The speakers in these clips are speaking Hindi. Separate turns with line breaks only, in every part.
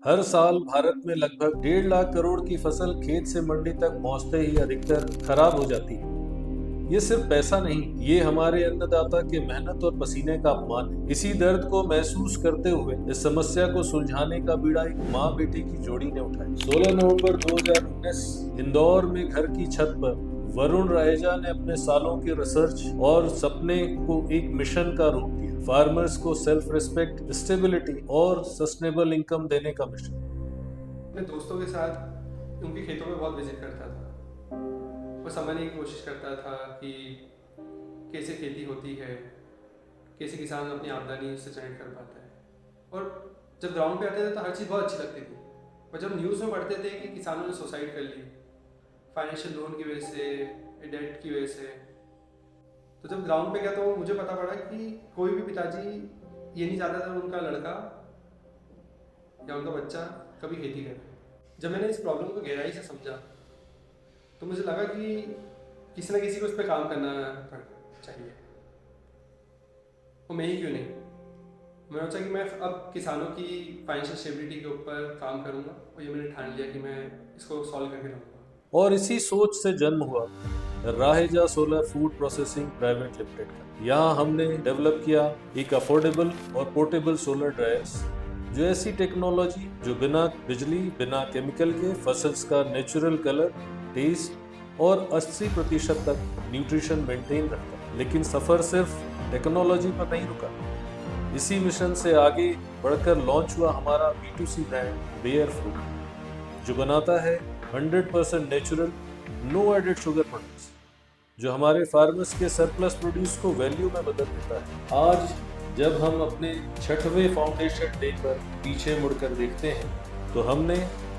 हर साल भारत में लगभग 1.5 करोड़ की फसल खेत से मंडी तक पहुंचते ही अधिकतर खराब हो जाती है। ये सिर्फ पैसा नहीं, ये हमारे अन्नदाता के मेहनत और पसीने का अपमान है। इसी दर्द को महसूस करते हुए इस समस्या को सुलझाने का बीड़ा एक माँ बेटी की जोड़ी ने उठाया। 16 नवंबर 2019 इंदौर में घर की छत पर वरुण राहेजा ने अपने सालों के रिसर्च और सपने को एक मिशन का रूप दिया। फार्मर्स को सेल्फ रिस्पेक्ट, स्टेबिलिटी और सस्टेनेबल इनकम देने का मिशन।
मैं दोस्तों के साथ उनके खेतों में बहुत विजिट करता था और समझने की कोशिश करता था कि कैसे खेती होती है, कैसे किसान अपनी आमदनी उससे जनरेट कर पाता है। और जब ग्राउंड पे आते थे तो हर चीज़ बहुत अच्छी लगती थी, और जब न्यूज़ में पढ़ते थे कि किसानों ने सुसाइड कर ली फाइनेंशियल लोन की वजह से, डेट की वजह से, तो जब ग्राउंड पे गया तो मुझे पता पड़ा कि कोई भी पिताजी ये नहीं चाहता था उनका लड़का या उनका बच्चा कभी खेती करे। जब मैंने इस प्रॉब्लम को गहराई से समझा तो मुझे लगा कि किसी न किसी को इस पर काम करना चाहिए, और मैं ही क्यों नहीं। मैंने सोचा कि मैं अब किसानों की फाइनेंशियल स्टेबिलिटी के ऊपर काम करूंगा, और ये मैंने ठान लिया कि मैं इसको सॉल्व करके रहूँगा।
और इसी सोच से जन्म हुआ Raheja solar food processing private limited का। यहाँ हमने डेवलप किया एक अफोर्डेबल और पोर्टेबल सोलर ड्रायर्स, जो ऐसी टेक्नोलॉजी जो बिना बिजली, बिना केमिकल के फसल्स का नेचुरल कलर, टेस्ट और 80% तक न्यूट्रिशन मेंटेन रखता है। लेकिन सफर सिर्फ टेक्नोलॉजी पर नहीं रुका। इसी मिशन से आगे बढ़कर लॉन्च हुआ हमारा B2C ब्रांड बेयर फूड, जो बनाता है 100% natural, no added sugar products, जो हमारे फार्मर्स के सरप्लस प्रोड्यूस को वैल्यू में बदल देता है। आज जब हम अपने 6वें फाउंडेशन डे पर पीछे मुड़कर देखते हैं तो हमने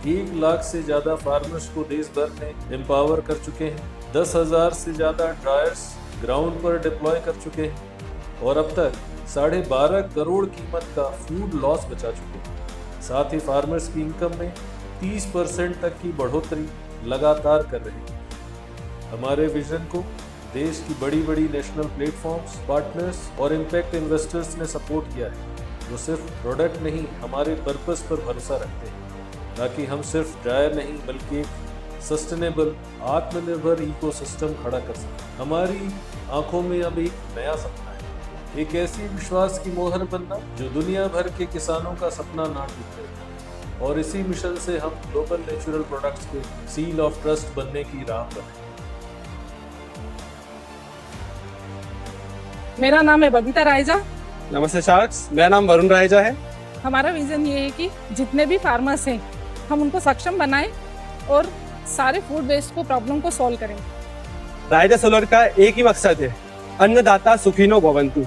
1 लाख से ज़्यादा फार्मर्स को देश भर में एम्पावर कर चुके हैं, 10,000 से ज़्यादा ड्रायर्स ग्राउंड पर डिप्लॉय कर चुके हैं, और अब तक 12.5 करोड़ कीमत का फूड लॉस बचा चुके हैं। साथ ही फार्मर्स की इनकम में 30% तक की बढ़ोतरी लगातार कर रहे हैं। हमारे विजन को देश की बड़ी बड़ी नेशनल प्लेटफॉर्म्स, पार्टनर्स और इम्पैक्ट इन्वेस्टर्स ने सपोर्ट किया है, जो सिर्फ प्रोडक्ट नहीं, हमारे पर्पस पर भरोसा रखते हैं, ताकि हम सिर्फ ड्रायर नहीं बल्कि एक सस्टेनेबल, आत्मनिर्भर इकोसिस्टम खड़ा कर सकें। हमारी आंखों में अब एक नया सपना है, एक ऐसी विश्वास की मोहर बनना जो दुनिया भर के किसानों का सपना ना टूटे। और इसी मिशन से हम ग्लोबल नेचुरल प्रोडक्ट्स के सील ऑफ ट्रस्ट बनने की राह पर हैं।
मेरा नाम है बबीता राहेजा।
नमस्ते शार्क्स, मेरा नाम वरुण राहेजा है।
हमारा विजन ये है कि जितने भी फार्मर्स हैं हम उनको सक्षम बनाएं और सारे फूड वेस्ट को प्रॉब्लम को सॉल्व करें।
राहेजा सोलर का एक ही मकसद है, अन्नदाता सुखिनो भवन्तु।